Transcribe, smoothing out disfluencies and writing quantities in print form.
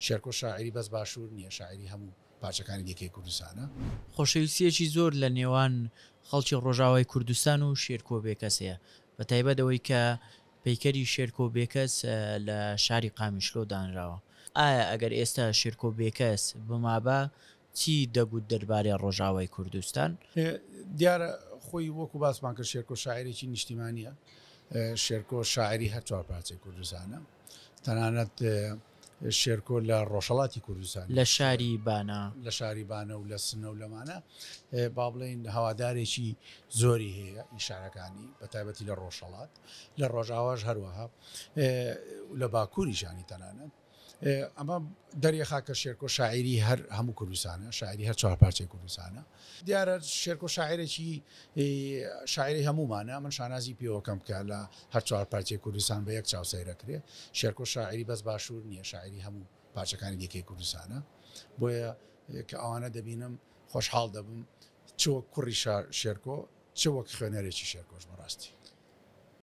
شێرکۆ شاعری بەس باشوور نییە، شاعری هەموو پارچەکانی یەکەی کوردستانە. خۆشەویستیەکی زۆر لە نێوان خەڵکی ڕۆژاوای کوردستان و شێرکۆ بێکەسەیە، بە تایبەتەوەی کە پەیکەری شێرکۆ بێکەس لە شاری قامیشلۆ دانراوە. ئایا ئەگەر ئێستا شێرکۆ بێکەس بمابە چی دەگوت دەربارەی ڕۆژاوای کوردستان؟ دیارە خۆی وەکو باسمان کرد شێرکۆ شاعرێکی نیشتیمانیە، شێرکۆ شاعری هەر چوار پارچەی کوردستانە، تەنانەت شێرکۆ لە ڕۆژهەڵاتی کوردستان لە شاری بانە لە شاری بانە و لە سنە و لەمانە با بڵێن هەوادارێکی زۆری هەیە ئیشارەکانی بە تایبەتی لە ڕۆژهەڵات، لە ڕۆژاواش هەروەها لە باکووری ژانی تەنانەت. ئەمە دەریەخا کە شێرکۆ شاعری هەر هەموو کوردستانە، شاعری هەر چوار پارچەی کوردستانە. دیارە شێرکۆ شاعرێکی شاعری هەمومانە، من شانازی پێوەکەم کە لە هەر چوار پارچەی کوردستان بە یەک چاوسەیرەکرێ. شێرکۆ شاعری بەس باشوور نییە، شاعری هەموو پارچەکانی یەکەی کوردستانە. بۆیە کە ئەوانە دەبینم خۆشحاڵ دەبم چ وەک کوڕی شێرکۆ چ وەک خوێنەرێکی شێرکۆش بەڕاستی.